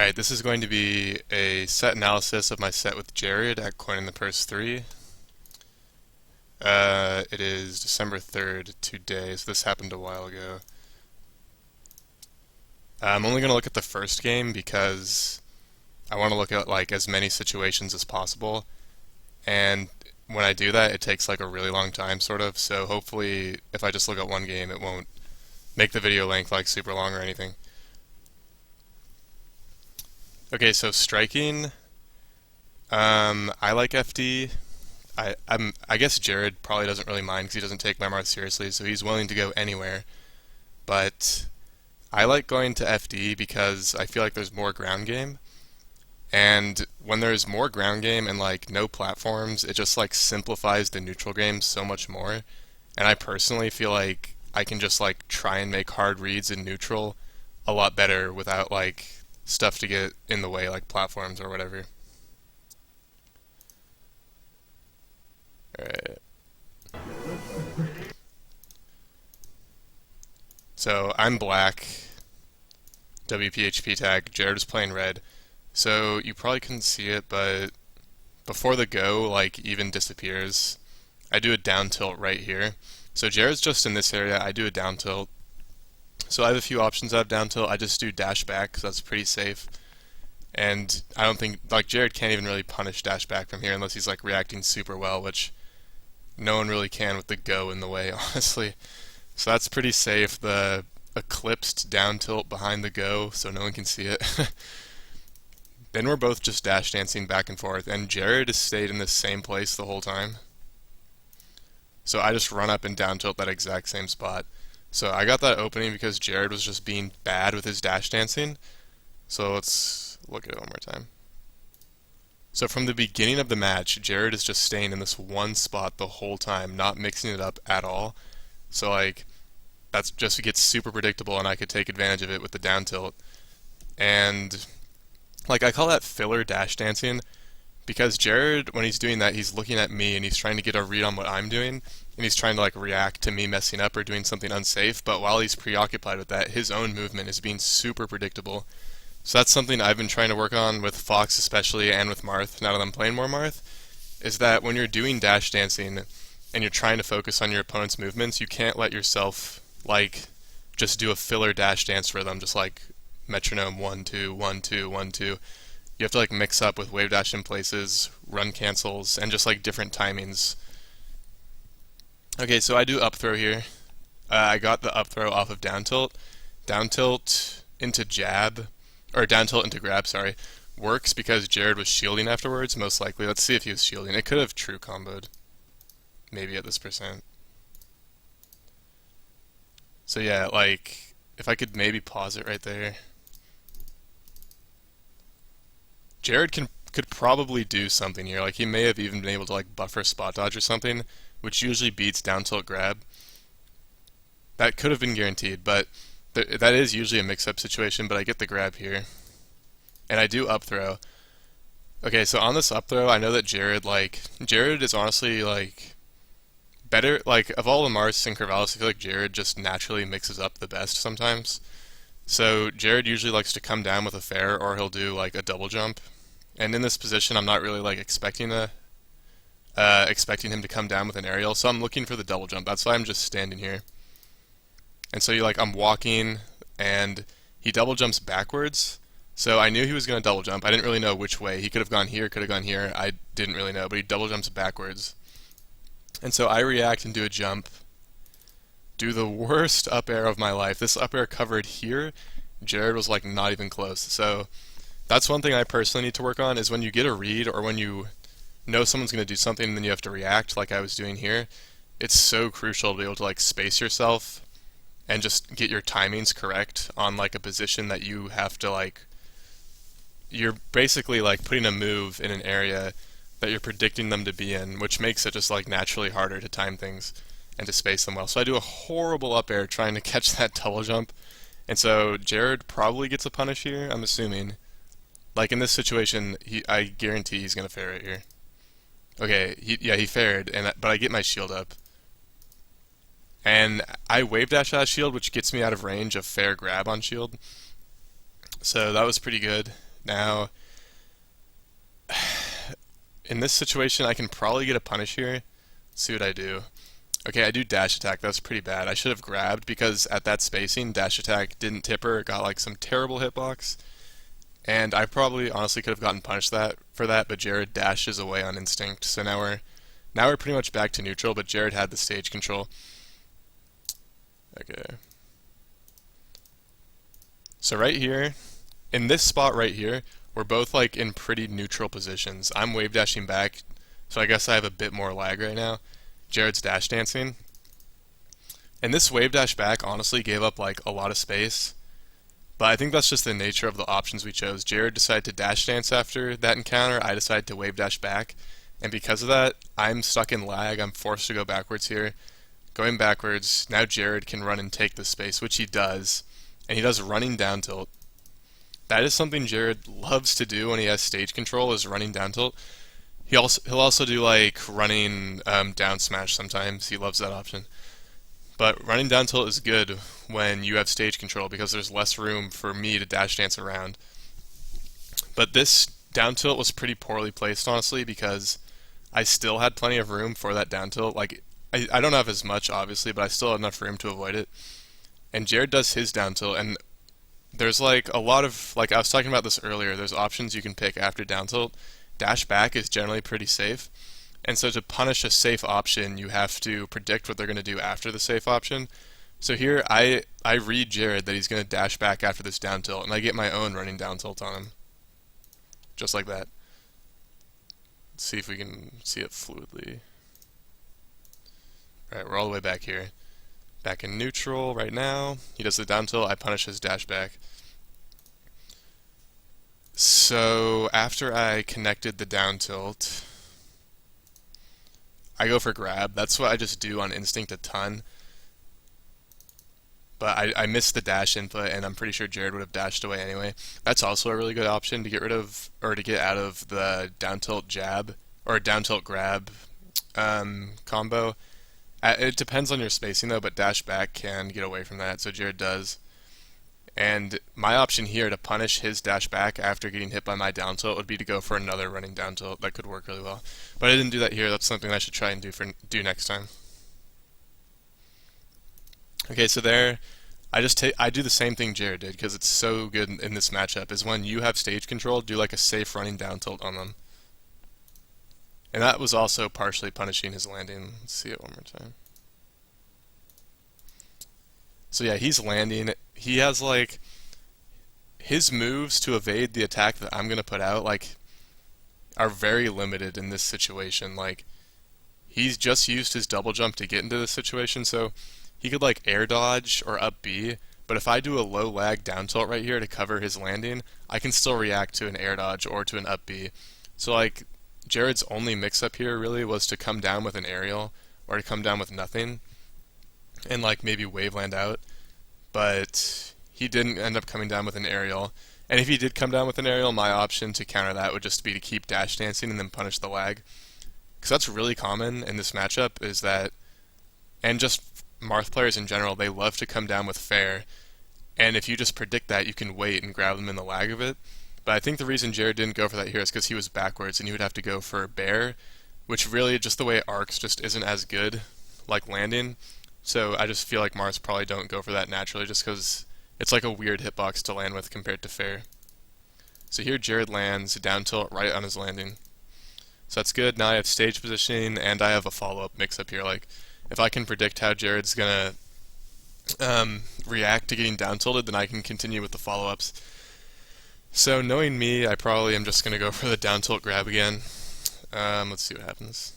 Alright, this is going to be a set analysis of my set with Jarod at Coin in the Purse 3. It is December 3rd today, so this happened a while ago. I'm only going to look at the first game because I want to look at like as many situations as possible, and when I do that it takes like a really long time sort of, so hopefully if I just look at one game it won't make the video length like super long or anything. Okay, so striking, I like FD. I guess Jarod probably doesn't really mind because he doesn't take Lamar seriously, so he's willing to go anywhere. But I like going to FD because I feel like there's more ground game, and when there's more ground game and like no platforms, it just like simplifies the neutral game so much more. And I personally feel like I can just like try and make hard reads in neutral a lot better without like stuff to get in the way like platforms or whatever. Alright. So I'm black, WPHP tag, Jarod is playing red. So you probably couldn't see it, but before the go like even disappears, I do a down tilt right here. So Jarod's just in this area, I do a down tilt. So I have a few options out of down tilt. I just do dash back because that's pretty safe. And I don't think, like, Jarod can't even really punish dash back from here unless he's like reacting super well, which no one really can with the go in the way, honestly. So that's pretty safe. The eclipsed down tilt behind the go so no one can see it. Then we're both just dash dancing back and forth, and Jarod has stayed in the same place the whole time. So I just run up and down tilt that exact same spot. So I got that opening because Jarod was just being bad with his dash dancing. So let's look at it one more time. So from the beginning of the match, Jarod is just staying in this one spot the whole time, not mixing it up at all. So like, that's just, it gets super predictable and I could take advantage of it with the down tilt. And like, I call that filler dash dancing because Jarod, when he's doing that, he's looking at me and he's trying to get a read on what I'm doing, and he's trying to like react to me messing up or doing something unsafe, but while he's preoccupied with that, his own movement is being super predictable. So that's something I've been trying to work on with Fox especially, and with Marth, now that I'm playing more Marth, is that when you're doing dash dancing and you're trying to focus on your opponent's movements, you can't let yourself like just do a filler dash dance for them, just like metronome 1 2 1 2 1 2. You have to like mix up with wave dash in places, run cancels, and just like different timings. Okay, so I do up throw here. I got the up throw off of down tilt. Down tilt into jab, or down tilt into grab, sorry, works because Jarod was shielding afterwards, most likely. Let's see if he was shielding. It could have true comboed, maybe at this percent. So yeah, like, if I could maybe pause it right there. Jarod could probably do something here. Like, he may have even been able to like buffer spot dodge or something, which usually beats down tilt grab. That could have been guaranteed, but that is usually a mix-up situation, but I get the grab here. And I do up throw. Okay, so on this up throw, I know that Jarod is honestly like better, like of all the Mars and Corvallis, I feel like Jarod just naturally mixes up the best sometimes. So Jarod usually likes to come down with a fair, or he'll do like a double jump. And in this position, I'm not really like expecting him to come down with an aerial, so I'm looking for the double jump. That's why I'm just standing here. And so I'm walking, and he double jumps backwards. So I knew he was going to double jump. I didn't really know which way. He could have gone here, could have gone here. I didn't really know, but he double jumps backwards. And so I react and do a jump. Do the worst up air of my life. This up air covered here. Jarod was like not even close. So that's one thing I personally need to work on, is when you get a read or when you know someone's going to do something and then you have to react like I was doing here, it's so crucial to be able to like space yourself and just get your timings correct on like a position that you have to like, you're basically like putting a move in an area that you're predicting them to be in, which makes it just like naturally harder to time things and to space them well. So I do a horrible up air trying to catch that double jump, and so Jarod probably gets a punish here, I'm assuming. Like in this situation, I guarantee he's gonna fair it here. Okay, he faired, but I get my shield up. And I wave dash out shield, which gets me out of range of fair grab on shield. So that was pretty good. Now, in this situation, I can probably get a punish here. Let's see what I do. Okay, I do dash attack. That's pretty bad. I should have grabbed because at that spacing, dash attack didn't tip her. It got like some terrible hitbox. And I probably honestly could have gotten punished for that, but Jarod dashes away on instinct. So now we're pretty much back to neutral, but Jarod had the stage control. Okay. So right here, in this spot right here, we're both like in pretty neutral positions. I'm wave dashing back, so I guess I have a bit more lag right now. Jarod's dash dancing. And this wave dash back honestly gave up like a lot of space. But I think that's just the nature of the options we chose. Jarod decided to dash dance after that encounter. I decided to wave dash back. And because of that, I'm stuck in lag. I'm forced to go backwards here. Going backwards, now Jarod can run and take the space, which he does. And he does running down tilt. That is something Jarod loves to do when he has stage control, is running down tilt. He'll also do like running down smash sometimes. He loves that option. But running down tilt is good when you have stage control because there's less room for me to dash dance around. But this down tilt was pretty poorly placed, honestly, because I still had plenty of room for that down tilt. Like, I don't have as much, obviously, but I still have enough room to avoid it. And Jarod does his down tilt, and there's like a lot of, like I was talking about this earlier, there's options you can pick after down tilt. Dash back is generally pretty safe. And so to punish a safe option, you have to predict what they're going to do after the safe option. So here, I read Jarod that he's going to dash back after this down tilt, and I get my own running down tilt on him. Just like that. Let's see if we can see it fluidly. Alright, we're all the way back here. Back in neutral right now. He does the down tilt, I punish his dash back. So after I connected the down tilt, I go for grab. That's what I just do on instinct a ton. But I missed the dash input, and I'm pretty sure Jarod would have dashed away anyway. That's also a really good option to get rid of, or to get out of the down tilt jab, or down tilt grab combo. It depends on your spacing though, but dash back can get away from that, so Jarod does. And my option here to punish his dash back after getting hit by my down tilt would be to go for another running down tilt. That could work really well. But I didn't do that here. That's something I should try and do next time. Okay, so there, I do the same thing Jarod did because it's so good in this matchup, is when you have stage control, do like a safe running down tilt on them. And that was also partially punishing his landing. Let's see it one more time. So yeah, he's landing. He has like his moves to evade the attack that I'm gonna put out like are very limited in this situation. Like he's just used his double jump to get into this situation, so he could like air dodge or up B, but if I do a low lag down tilt right here to cover his landing, I can still react to an air dodge or to an up B. So like Jarod's only mix up here really was to come down with an aerial or to come down with nothing and like maybe waveland out, but he didn't end up coming down with an aerial. And if he did come down with an aerial, my option to counter that would just be to keep dash dancing and then punish the lag. Because that's really common in this matchup, is that, and just Marth players in general, they love to come down with fair, and if you just predict that, you can wait and grab them in the lag of it. But I think the reason Jarod didn't go for that here is because he was backwards, and he would have to go for bear, which really, just the way it arcs, just isn't as good, like landing. So I just feel like Marths probably don't go for that naturally, just because it's like a weird hitbox to land with compared to fair. So here Jarod lands down tilt right on his landing. So that's good. Now I have stage positioning, and I have a follow-up mix-up here. Like, if I can predict how Jarod's gonna react to getting down tilted, then I can continue with the follow-ups. So knowing me, I probably am just gonna go for the down tilt grab again. Let's see what happens.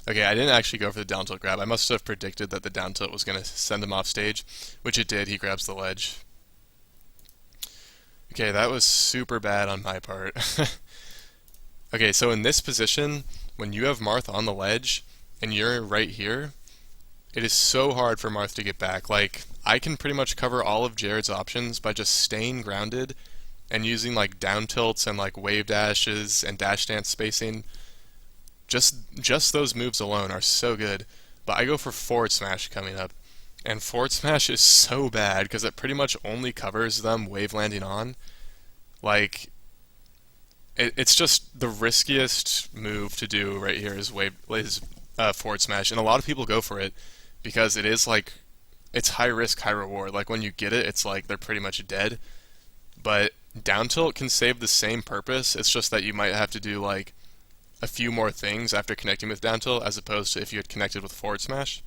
Okay, I didn't actually go for the down tilt grab. I must have predicted that the down tilt was gonna send him off stage, which it did. He grabs the ledge. Okay, that was super bad on my part. Okay, so in this position, when you have Marth on the ledge, and you're right here, it is so hard for Marth to get back. Like, I can pretty much cover all of Jarod's options by just staying grounded and using like down tilts and like wave dashes and dash dance spacing. Just those moves alone are so good. But I go for forward smash coming up, And forward smash is so bad because it pretty much only covers them wave landing on. Like, it's just the riskiest move to do right here is forward smash, and a lot of people go for it because it is like it's high risk, high reward. Like when you get it, it's like they're pretty much dead. But down tilt can save the same purpose. It's just that you might have to do like a few more things after connecting with down tilt as opposed to if you had connected with forward smash.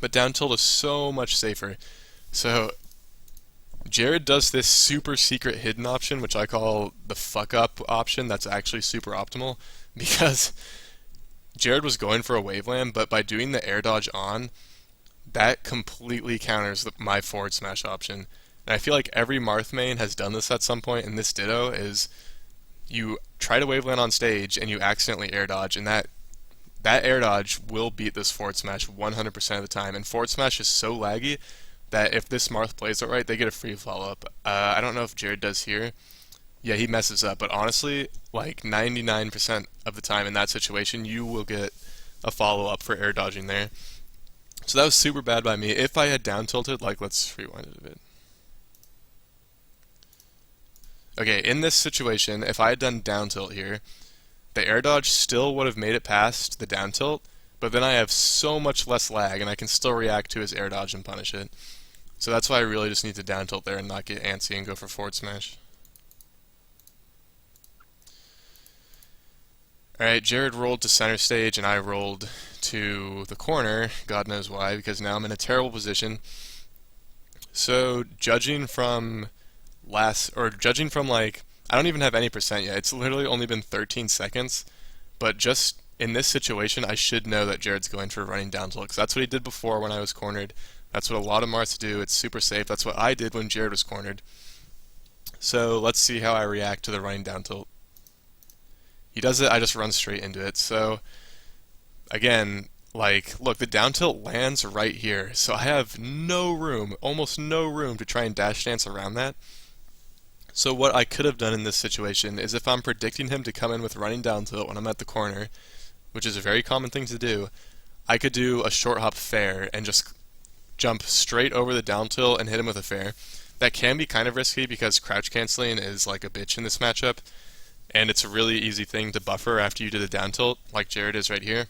But down tilt is so much safer. So Jarod does this super secret hidden option, which I call the fuck up option. That's actually super optimal because Jarod was going for a waveland, but by doing the air dodge on, that completely counters my forward smash option. And I feel like every Marth main has done this at some point, and this ditto is you try to waveland on stage and you accidentally air dodge, and that air dodge will beat this forward smash 100% of the time. And forward smash is so laggy that if this Marth plays it right, they get a free follow-up. I don't know if Jarod does here. Yeah, he messes up, but honestly, like 99% of the time in that situation, you will get a follow-up for air dodging there. So that was super bad by me. If I had down tilted, like let's rewind it a bit. Okay, in this situation, if I had done down tilt here, the air dodge still would have made it past the down tilt, but then I have so much less lag and I can still react to his air dodge and punish it. So that's why I really just need to down tilt there and not get antsy and go for forward smash. Alright, Jarod rolled to center stage and I rolled to the corner, God knows why, because now I'm in a terrible position. So judging from like, I don't even have any percent yet, it's literally only been 13 seconds, but just in this situation I should know that Jarod's going for running down tilt, because that's what he did before when I was cornered. That's what a lot of Marths do, it's super safe, that's what I did when Jarod was cornered. So let's see how I react to the running down tilt. He does it, I just run straight into it. So again, like, look, the down tilt lands right here, so I have no room, almost no room to try and dash dance around that. So what I could have done in this situation is if I'm predicting him to come in with running down tilt when I'm at the corner, which is a very common thing to do, I could do a short hop fair and just jump straight over the down tilt and hit him with a fair. That can be kind of risky because crouch canceling is like a bitch in this matchup, and it's a really easy thing to buffer after you do the down tilt, like Jarod is right here.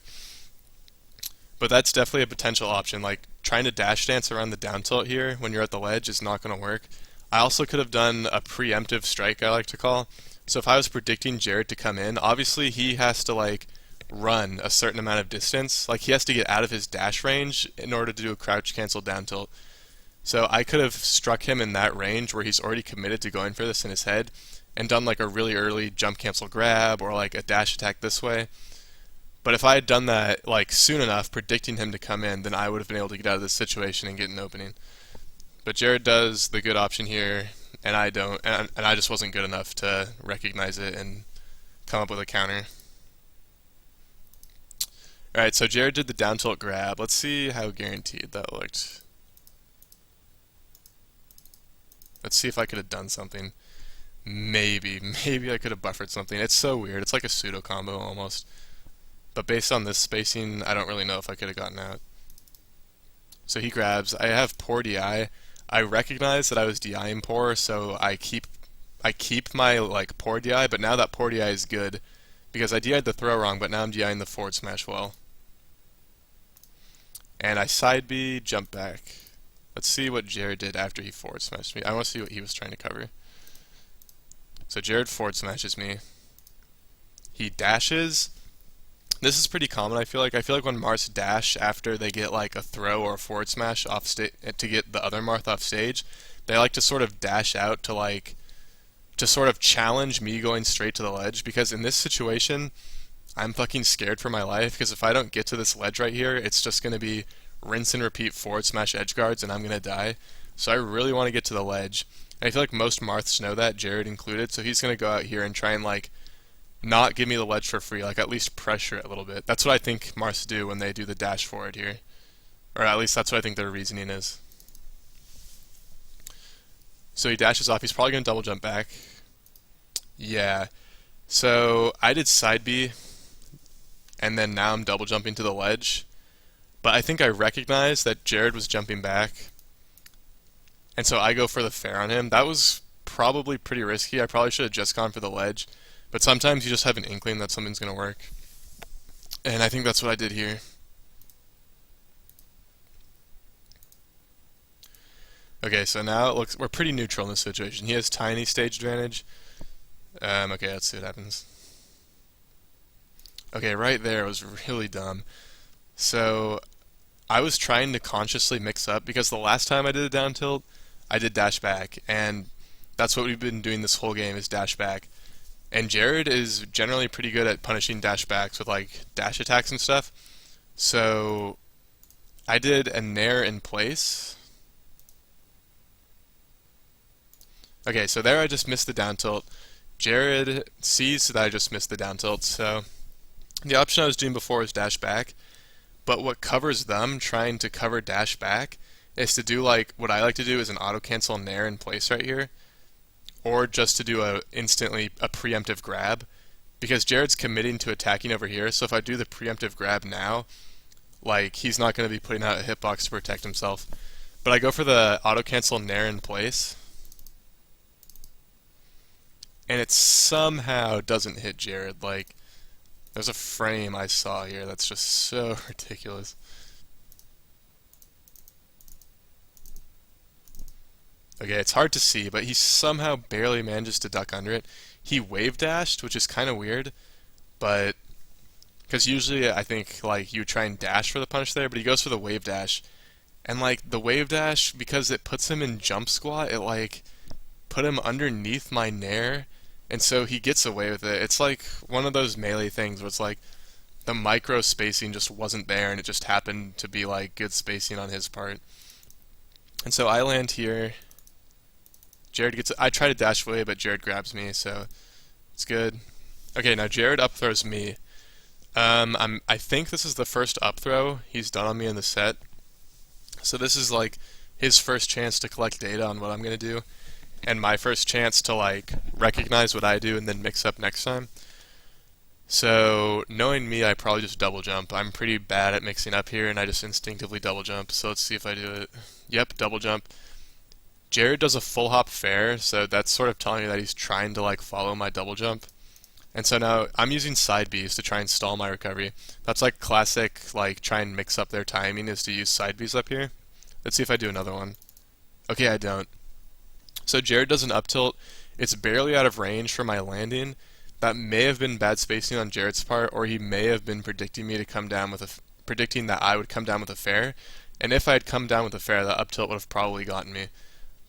But that's definitely a potential option, like trying to dash dance around the down tilt here when you're at the ledge is not going to work. I also could have done a preemptive strike, I like to call. So if I was predicting Jarod to come in, obviously he has to like run a certain amount of distance, like he has to get out of his dash range in order to do a crouch cancel down tilt. So I could have struck him in that range where he's already committed to going for this in his head and done like a really early jump cancel grab or like a dash attack this way. But if I had done that like soon enough, predicting him to come in, then I would have been able to get out of this situation and get an opening. But Jarod does the good option here, and I don't, and I just wasn't good enough to recognize it and come up with a counter. Alright, so Jarod did the down tilt grab. Let's see how guaranteed that looked. Let's see if I could have done something. Maybe I could have buffered something. It's so weird. It's like a pseudo combo almost. But based on this spacing, I don't really know if I could have gotten out. So he grabs. I have poor DI. I recognize that I was DIing poor, so I keep my like poor DI, but now that poor DI is good because I DI'd the throw wrong, but now I'm DIing the forward smash well. And I side B, jump back. Let's see what Jarod did after he forward smashed me. I want to see what he was trying to cover. So Jarod forward smashes me. He dashes. This is pretty common, I feel like. I feel like when Marths dash after they get like a throw or a forward smash off to get the other Marth off stage, they like to sort of dash out to like to sort of challenge me going straight to the ledge, because in this situation I'm fucking scared for my life, because if I don't get to this ledge right here, it's just going to be rinse and repeat forward smash edge guards and I'm going to die. So I really want to get to the ledge. And I feel like most Marths know that, Jarod included, so he's going to go out here and try and like not give me the ledge for free, like at least pressure it a little bit. That's what I think Marths do when they do the dash forward here. Or at least that's what I think their reasoning is. So he dashes off, he's probably going to double jump back. Yeah. So I did side B, and then now I'm double jumping to the ledge. but I think I recognized that Jarod was jumping back, and so I go for the fair on him. That was probably pretty risky. I probably should have just gone for the ledge, but sometimes you just have an inkling that something's going to work, and I think that's what I did here. Okay, so now it looks we're pretty neutral in this situation. He has tiny stage advantage. Okay, let's see what happens. Okay, right there was really dumb. So I was trying to consciously mix up because the last time I did a down tilt, I did dash back, and that's what we've been doing this whole game is dash back. And Jarod is generally pretty good at punishing dash backs with like dash attacks and stuff. So I did a nair in place. Okay, so there I just missed the down tilt. Jarod sees that I just missed the down tilt, so the option I was doing before was dash back, but what covers them trying to cover dash back is to do like what I like to do is an auto cancel nair in place right here, or just to do a preemptive grab, because Jarod's committing to attacking over here. So if I do the preemptive grab now, like he's not going to be putting out a hitbox to protect himself. But I go for the auto cancel nair in place, and it somehow doesn't hit Jarod. Like, there's a frame I saw here that's just so ridiculous. Okay, it's hard to see, but he somehow barely manages to duck under it. He wave dashed, which is kind of weird, but because usually I think like you would try and dash for the punish there, but he goes for the wave dash, and like the wave dash, because it puts him in jump squat, it like put him underneath my nair, and so he gets away with it. It's like one of those melee things where it's like the micro spacing just wasn't there, and it just happened to be like good spacing on his part. And so I land here. Jarod gets. I try to dash away, but Jarod grabs me, so it's good. Okay, now Jarod up throws me. I think this is the first up throw he's done on me in the set. So this is like his first chance to collect data on what I'm gonna do, and my first chance to like recognize what I do and then mix up next time. So knowing me, I probably just double jump. I'm pretty bad at mixing up here, and I just instinctively double jump. So let's see if I do it. Yep, double jump. Jarod does a full hop fair, so that's sort of telling me that he's trying to like follow my double jump. And so now I'm using side Bs to try and stall my recovery. That's like classic, like try and mix up their timing is to use side Bs up here. Let's see if I do another one. Okay, I don't. So Jarod does an up tilt. It's barely out of range for my landing. That may have been bad spacing on Jarod's part, or he may have been predicting me to come down with predicting that I would come down with a fair. And if I had come down with a fair, that up tilt would have probably gotten me.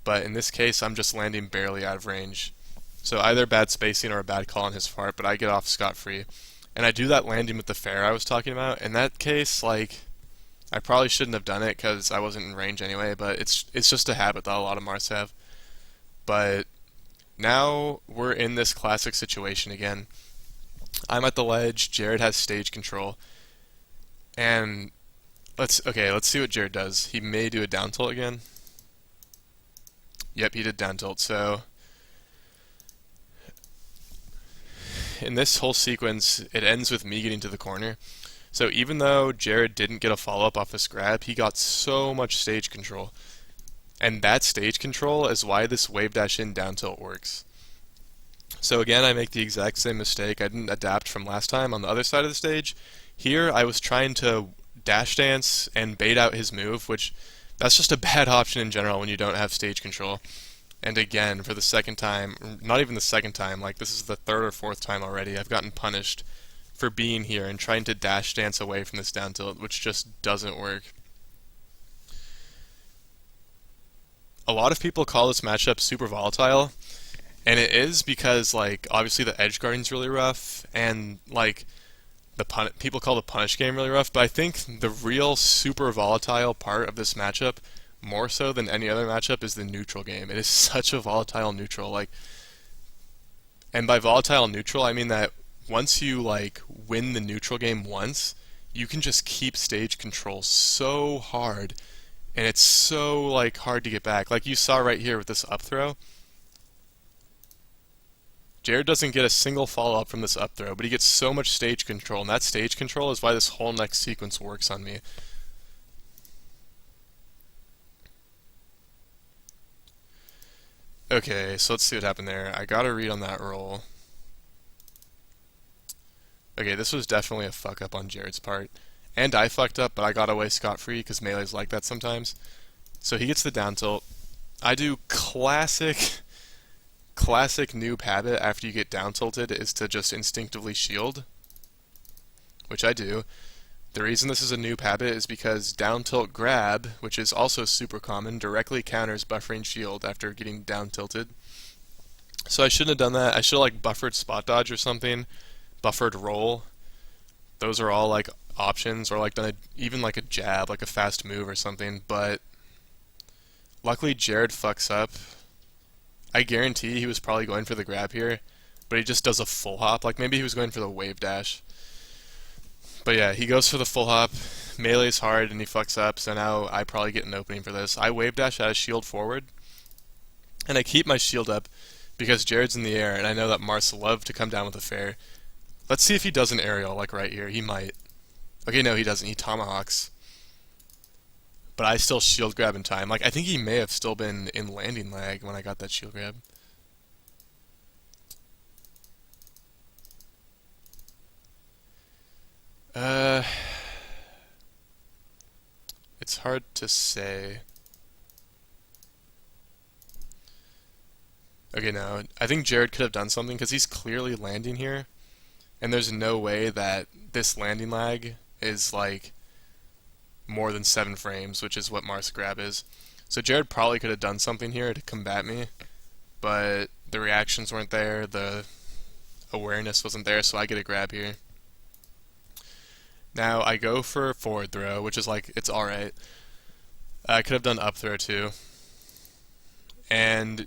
But in this case, I'm just landing barely out of range. So either bad spacing or a bad call on his part, but I get off scot-free. And I do that landing with the fair I was talking about. In that case, like, I probably shouldn't have done it because I wasn't in range anyway, but it's just a habit that a lot of Mars have. But now we're in this classic situation again. I'm at the ledge, Jarod has stage control. And let's see what Jarod does. He may do a down tilt again. Yep, he did down tilt. So in this whole sequence, it ends with me getting to the corner. So even though Jarod didn't get a follow-up off this grab, he got so much stage control. And that stage control is why this wave dash in down tilt works. So again, I make the exact same mistake. I didn't adapt from last time on the other side of the stage. Here, I was trying to dash dance and bait out his move, which that's just a bad option in general when you don't have stage control. And again, for the second time, not even the second time, like this is the third or fourth time already, I've gotten punished for being here and trying to dash dance away from this down tilt, which just doesn't work. A lot of people call this matchup super volatile, and it is because, like, obviously the edge guarding's really rough, and, like, people call the punish game really rough, but I think the real super volatile part of this matchup, more so than any other matchup, is the neutral game. It is such a volatile neutral, like, and by volatile neutral, I mean that once you, like, win the neutral game once, you can just keep stage control so hard, and it's so, like, hard to get back. Like you saw right here with this up throw. Jarod doesn't get a single follow-up from this up throw, but he gets so much stage control, and that stage control is why this whole next sequence works on me. Okay, so let's see what happened there. I got a read on that roll. Okay, this was definitely a fuck up on Jared's part. And I fucked up, but I got away scot-free because melee's like that sometimes. So he gets the down tilt. I do classic noob habit after you get down tilted is to just instinctively shield, which I do. The reason this is a noob habit is because down tilt grab, which is also super common, directly counters buffering shield after getting down tilted. So I shouldn't have done that. I should have like buffered spot dodge or something, buffered roll. Those are all like options, or like done even like a jab, like a fast move or something. But luckily Jarod fucks up. I guarantee he was probably going for the grab here, but he just does a full hop. Like maybe he was going for the wave dash. But yeah, he goes for the full hop, melee's hard, and he fucks up, so now I probably get an opening for this. I wave dash out of shield forward, and I keep my shield up because Jared's in the air, and I know that Mars love to come down with a fair. Let's see if he does an aerial, like right here. He might. Okay, no, he doesn't. He tomahawks. But I still shield grab in time. Like, I think he may have still been in landing lag when I got that shield grab. It's hard to say. Okay, no. I think Jarod could have done something because he's clearly landing here. And there's no way that this landing lag is like more than 7 frames, which is what Mars grab is. So Jarod probably could have done something here to combat me, but the reactions weren't there, the awareness wasn't there, so I get a grab here. Now I go for forward throw, which is like, it's alright. I could have done up throw too. And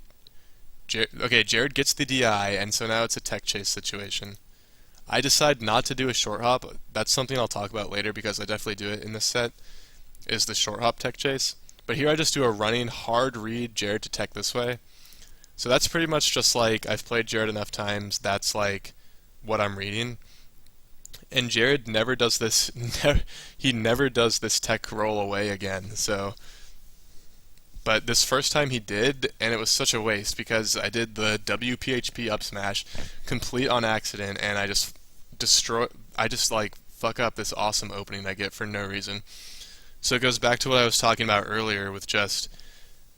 okay, Jarod gets the DI, and so now it's a tech chase situation. I decide not to do a short hop. That's something I'll talk about later because I definitely do it in this set, is the short hop tech chase. But here I just do a running hard read Jarod to tech this way. So that's pretty much just like, I've played Jarod enough times, that's like what I'm reading. And Jarod never does this, he never does this tech roll away again, so. But this first time he did, and it was such a waste because I did the WPHP up smash complete on accident, and I just like fuck up this awesome opening I get for no reason. So it goes back to what I was talking about earlier with just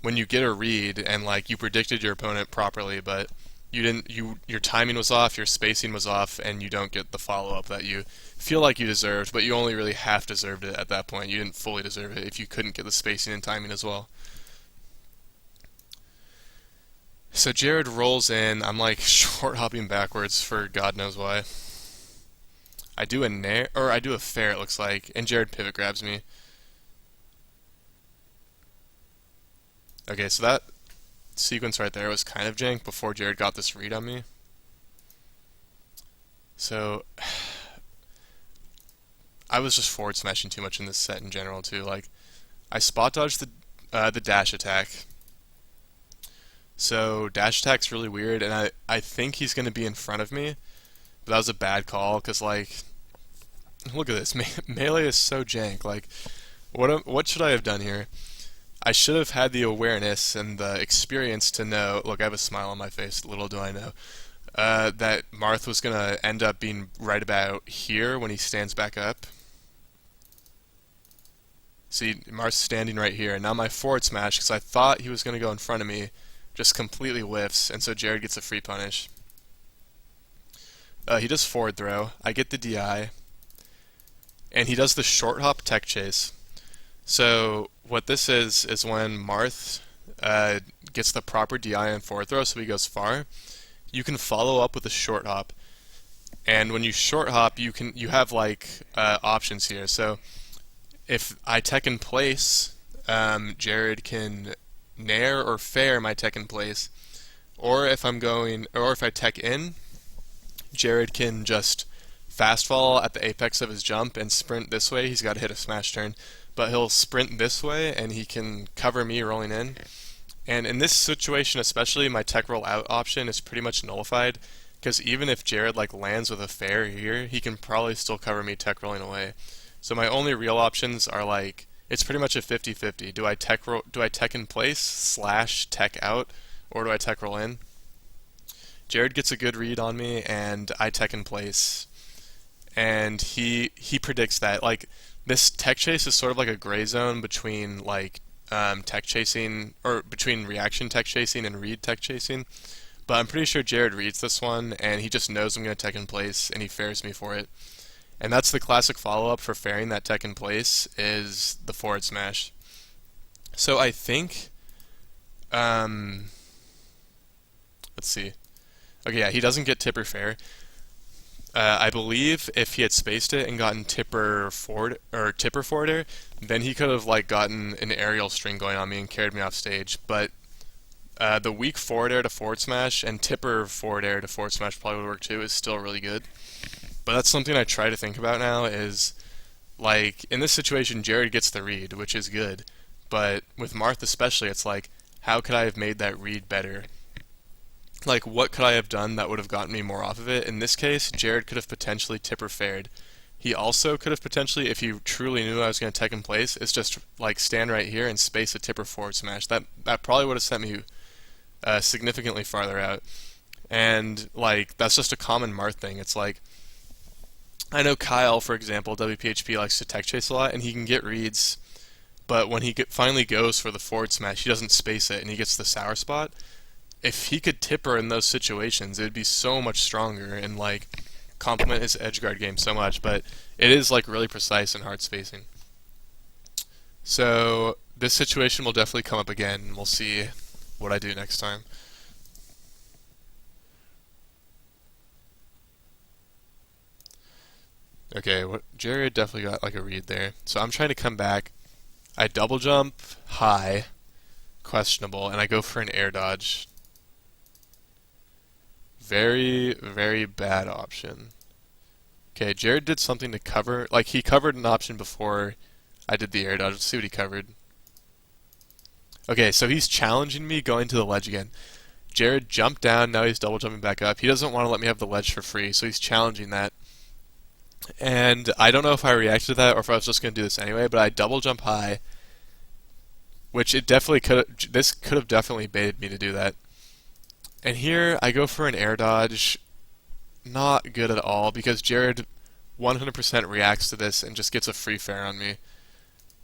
when you get a read and like you predicted your opponent properly, but you didn't, your timing was off, your spacing was off, and you don't get the follow-up that you feel like you deserved, but you only really half deserved it at that point. You didn't fully deserve it if you couldn't get the spacing and timing as well. So Jarod rolls in, I'm like short hopping backwards for God knows why. I do a nair, or I do a fair it looks like, and Jarod pivot grabs me. Okay, so that sequence right there was kind of jank before Jarod got this read on me. So I was just forward smashing too much in this set in general too. Like I spot dodged the dash attack. So dash attack's really weird, and I think he's going to be in front of me, but that was a bad call, because, like, look at this, melee is so jank, like, what should I have done here? I should have had the awareness and the experience to know, look, I have a smile on my face, little do I know, that Marth was going to end up being right about here when he stands back up. See, Marth's standing right here, and now my forward smash, because I thought he was going to go in front of me, just completely whiffs, and so Jarod gets a free punish. He does forward throw, I get the DI, and he does the short hop tech chase. So what this is when Marth gets the proper DI on forward throw, so he goes far, you can follow up with a short hop. And when you short hop, you have like options here. So if I tech in place, Jarod can nair or fair my tech in place, or if I tech in, Jarod can just fast fall at the apex of his jump and sprint this way. He's got to hit a smash turn, but he'll sprint this way and he can cover me rolling in. And in this situation especially, my tech roll out option is pretty much nullified, because even if Jarod like lands with a fair here, he can probably still cover me tech rolling away. So my only real options are like, it's pretty much a 50-50. Do I tech in place / tech out, or do I tech roll in? Jarod gets a good read on me, and I tech in place. And he predicts that. Like, this tech chase is sort of like a gray zone between, like, tech chasing, or between reaction tech chasing and read tech chasing. But I'm pretty sure Jarod reads this one, and he just knows I'm going to tech in place, and he fairs me for it. And that's the classic follow-up for fairing that tech in place, is the forward smash. So I think, let's see. Okay, yeah, he doesn't get tipper fair. I believe if he had spaced it and gotten tipper forward or tipper forwarder, then he could have like gotten an aerial string going on me and carried me off stage. But the weak forward air to forward smash and tipper forward air to forward smash probably would work too. Is still really good. But that's something I try to think about now. Is like in this situation, Jarod gets the read, which is good. But with Marth especially, it's like, how could I have made that read better? Like, what could I have done that would have gotten me more off of it? In this case, Jarod could have potentially tipper fared. He also could have potentially, if he truly knew I was going to tech in place, is just like stand right here and space a tipper forward smash. That probably would have sent me significantly farther out. And like that's just a common Marth thing. It's like I know Kyle, for example, WPHP likes to tech chase a lot, and he can get reads, but when he finally goes for the forward smash, he doesn't space it, and he gets the sour spot. If he could tipper in those situations, it would be so much stronger and like complement his edge guard game so much. But it is like really precise and hard spacing. So this situation will definitely come up again, and we'll see what I do next time. Okay, Jarod definitely got like a read there. So I'm trying to come back. I double jump high, questionable, and I go for an air dodge. Very, very bad option. Okay, Jarod did something to cover, like he covered an option before I did the air dodge. Let's see what he covered. Okay, so he's challenging me going to the ledge again. Jarod jumped down, now he's double jumping back up. He doesn't want to let me have the ledge for free, so he's challenging that. And I don't know if I reacted to that or if I was just going to do this anyway, but I double jump high, which it definitely this could have definitely baited me to do that. And here I go for an air dodge. Not good at all because Jarod 100% reacts to this and just gets a free fair on me.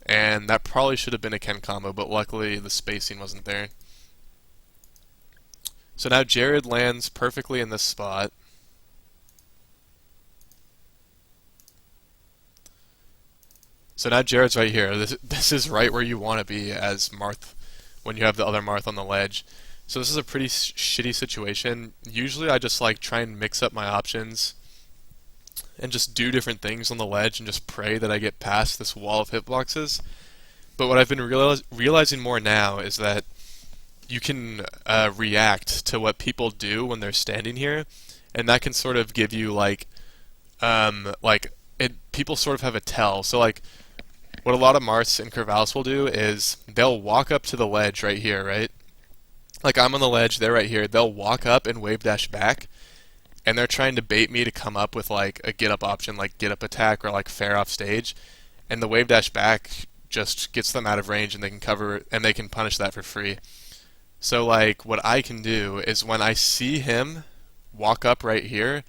And that probably should have been a Ken combo, but luckily the spacing wasn't there. So now Jarod lands perfectly in this spot. So now Jarod's right here. This is right where you want to be as Marth when you have the other Marth on the ledge. So this is a pretty shitty situation. Usually I just like try and mix up my options and just do different things on the ledge and just pray that I get past this wall of hitboxes. But what I've been realizing more now is that you can react to what people do when they're standing here, and that can sort of give you people sort of have a tell. So like what a lot of Marths in Corvallis will do is they'll walk up to the ledge right here, right? Like I'm on the ledge, they're right here. They'll walk up and wave dash back, and they're trying to bait me to come up with like a get up option, like get up attack or like fair off stage, and the wave dash back just gets them out of range, and they can cover and they can punish that for free. So like what I can do is when I see him walk up right here,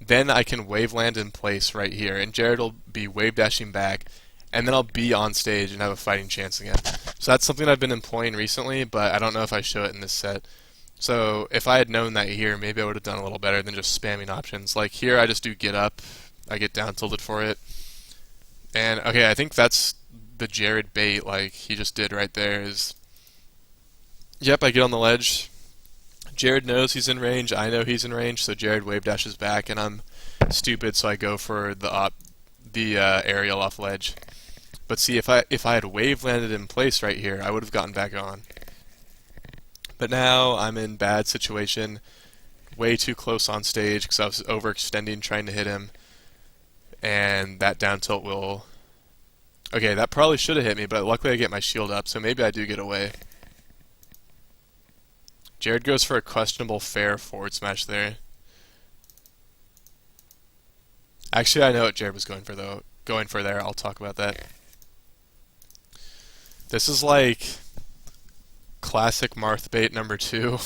then I can wave land in place right here, and Jarod will be wave dashing back, and then I'll be on stage and have a fighting chance again. So that's something I've been employing recently, but I don't know if I show it in this set. So if I had known that here, maybe I would have done a little better than just spamming options. Like here, I just do get up, I get down tilted for it. And okay, I think that's the Jarod bait, like he just did right there is, yep, I get on the ledge. Jarod knows he's in range, I know he's in range, so Jarod wave dashes back, and I'm stupid, so I go for the aerial off ledge. But see, if I had wave landed in place right here, I would have gotten back on. But now I'm in bad situation, way too close on stage because I was overextending trying to hit him, and that down tilt will. Okay, that probably should have hit me, but luckily I get my shield up, so maybe I do get away. Jarod goes for a questionable fair forward smash there. Actually, I know what Jarod was going for though. Going for there, I'll talk about that. This is like classic Marth bait number 2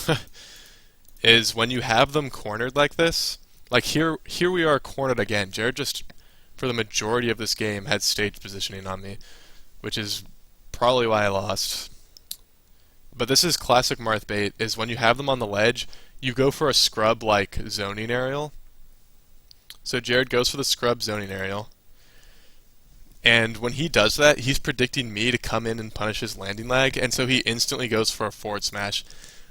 is when you have them cornered like this. Like here we are cornered again. Jarod just, for the majority of this game, had stage positioning on me, which is probably why I lost. But this is classic Marth bait, is when you have them on the ledge, you go for a scrub like zoning aerial. So Jarod goes for the scrub zoning aerial. And when he does that, he's predicting me to come in and punish his landing lag, and so he instantly goes for a forward smash.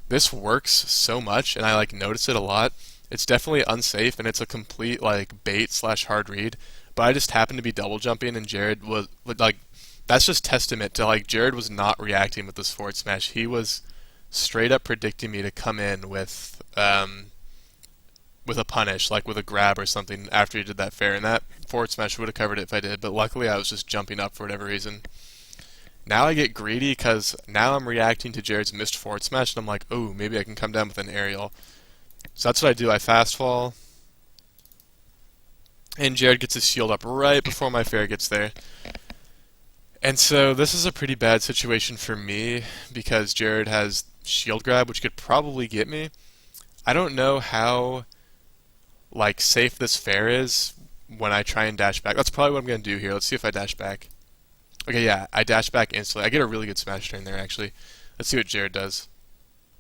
This works so much, and I like notice it a lot. It's definitely unsafe, and it's a complete like bait slash hard read. But I just happened to be double jumping, and Jarod was like, that's just testament to like Jarod was not reacting with this forward smash. He was straight up predicting me to come in with a punish, like with a grab or something after he did that fair, and that forward smash would have covered it if I did, but luckily I was just jumping up for whatever reason. Now I get greedy because now I'm reacting to Jarod's missed forward smash, and I'm like, oh, maybe I can come down with an aerial. So that's what I do. I fast fall, and Jarod gets his shield up right before my fair gets there. And so this is a pretty bad situation for me because Jarod has shield grab, which could probably get me. I don't know how like safe this fair is when I try and dash back. That's probably what I'm going to do here. Let's see if I dash back. Okay, yeah, I dash back instantly. I get a really good smash turn there, actually. Let's see what Jarod does.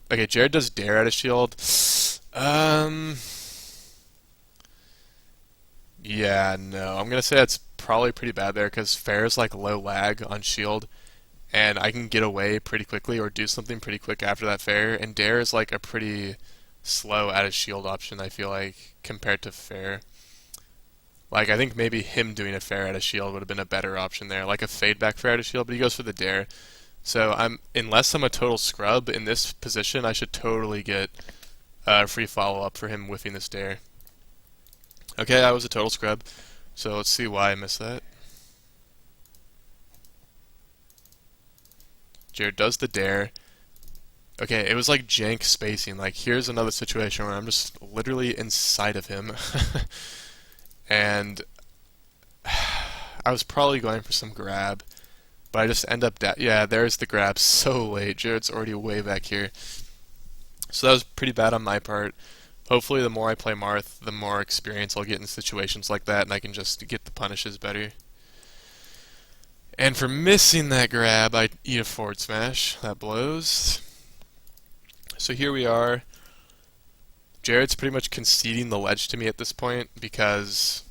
Okay, Jarod does dare out of shield. Yeah, no. I'm going to say that's probably pretty bad there because fair is like low lag on shield, and I can get away pretty quickly or do something pretty quick after that fair, and dare is like a pretty slow out of shield option, I feel like, compared to fair. Like, I think maybe him doing a fair out of shield would have been a better option there, like a fade back fair out of shield, but he goes for the dare. So unless I'm a total scrub in this position, I should totally get a free follow-up for him whiffing this dare. Okay, I was a total scrub, so let's see why I missed that. Jarod does the dare. Okay, it was like jank spacing. Like, here's another situation where I'm just literally inside of him. And I was probably going for some grab, but I just end up yeah, there's the grab so late. Jarod's already way back here. So that was pretty bad on my part. Hopefully the more I play Marth, the more experience I'll get in situations like that, and I can just get the punishes better. And for missing that grab, I eat a forward smash. That blows. So here we are. Jarod's pretty much conceding the ledge to me at this point because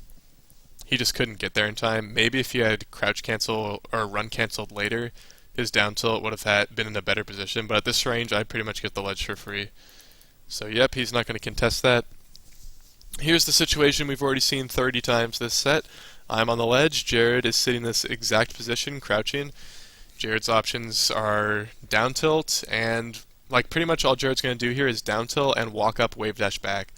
he just couldn't get there in time. Maybe if he had crouch cancel or run canceled later, his down tilt would have been in a better position, but at this range I pretty much get the ledge for free. So yep, he's not going to contest that. Here's the situation we've already seen 30 times this set. I'm on the ledge, Jarod is sitting in this exact position, crouching. Jarod's options are down tilt, and like pretty much all Jarod's going to do here is down tilt and walk up, wave dash back.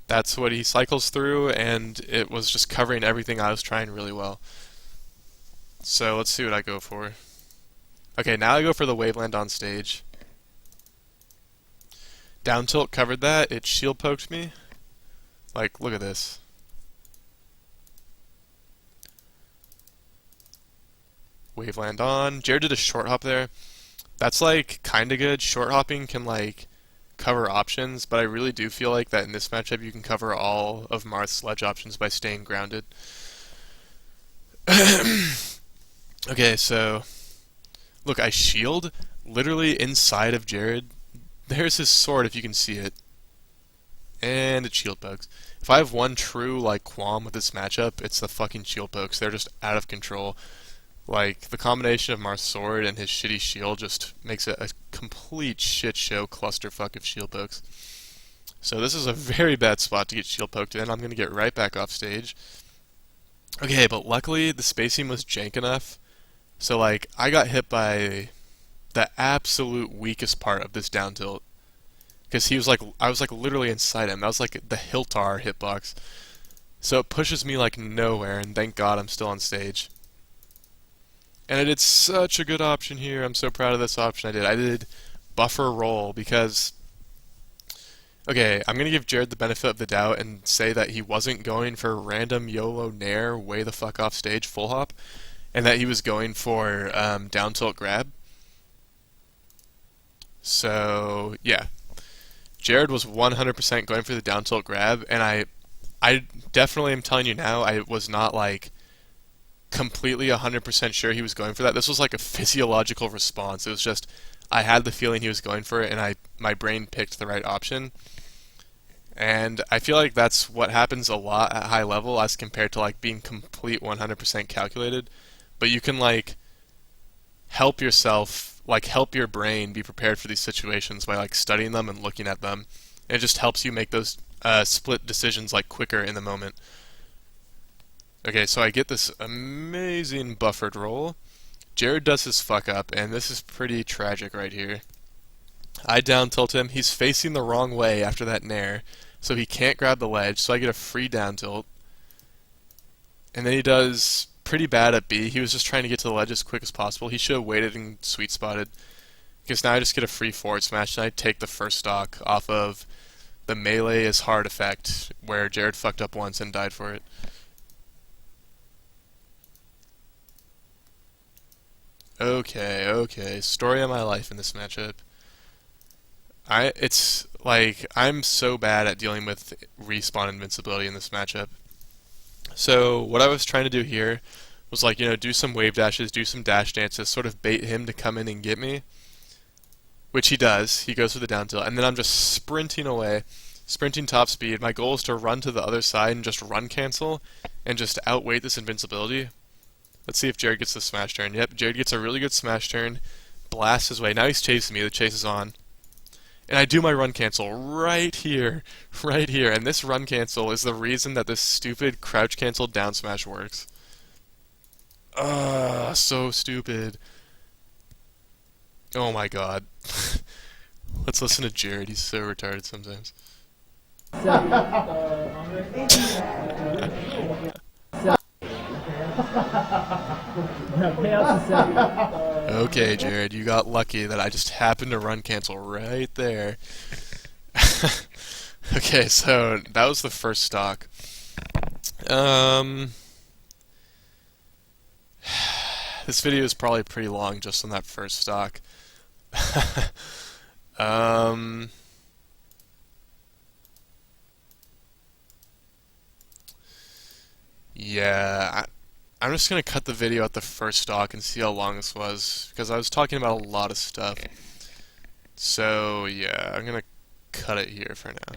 That's what he cycles through, and it was just covering everything I was trying really well. So let's see what I go for. Okay, now I go for the waveland on stage. Down tilt covered that, it shield poked me. Like, look at this. Waveland on. Jarod did a short hop there. That's like kinda good. Short hopping can like cover options, but I really do feel like that in this matchup you can cover all of Marth's ledge options by staying grounded. Okay, so look, I shield literally inside of Jarod. There's his sword if you can see it. And it shield pokes. If I have one true like qualm with this matchup, it's the fucking shield pokes. They're just out of control. Like, the combination of Marth's sword and his shitty shield just makes it a complete shit show clusterfuck of shield pokes. So this is a very bad spot to get shield poked in. I'm going to get right back off stage. Okay, but luckily the spacing was jank enough. So like, I got hit by the absolute weakest part of this down tilt. Because he was like, I was like literally inside him. That was like the Hiltar hitbox. So it pushes me like nowhere, and thank God I'm still on stage. And I did such a good option here. I'm so proud of this option I did. I did buffer roll because, okay, I'm going to give Jarod the benefit of the doubt and say that he wasn't going for random YOLO Nair way the fuck off stage full hop, and that he was going for down tilt grab. So, yeah. Jarod was 100% going for the down tilt grab, and I definitely am telling you now, I was not like completely 100% sure he was going for that. This was like a physiological response. It was just, I had the feeling he was going for it, and my brain picked the right option. And I feel like that's what happens a lot at high level as compared to like being complete 100% calculated. But you can like help yourself, like help your brain be prepared for these situations by like studying them and looking at them. And it just helps you make those split decisions like quicker in the moment. Okay, so I get this amazing buffered roll. Jarod does his fuck up, and this is pretty tragic right here. I down tilt him. He's facing the wrong way after that nair, so he can't grab the ledge, so I get a free down tilt. And then he does pretty bad at B. He was just trying to get to the ledge as quick as possible. He should have waited and sweet spotted. Because now I just get a free forward smash, and I take the first stock off of the melee is hard effect, where Jarod fucked up once and died for it. Okay. Story of my life in this matchup. It's like I'm so bad at dealing with respawn invincibility in this matchup. So what I was trying to do here was like, do some wave dashes, do some dash dances, sort of bait him to come in and get me, which he does. He goes for the down tilt, and then I'm just sprinting away, sprinting top speed. My goal is to run to the other side and just run cancel and just outweight this invincibility. Let's see if Jarod gets the smash turn. Yep, Jarod gets a really good smash turn, blasts his way. Now he's chasing me. The chase is on. And I do my run cancel right here. And this run cancel is the reason that this stupid crouch cancel down smash works. So stupid. Oh my god. Let's listen to Jarod. He's so retarded sometimes. Okay, Jarod, you got lucky that I just happened to run cancel right there. Okay, so that was the first stock. This video is probably pretty long just on that first stock. Yeah, I'm just gonna cut the video at the first stock and see how long this was, because I was talking about a lot of stuff. So yeah, I'm gonna cut it here for now.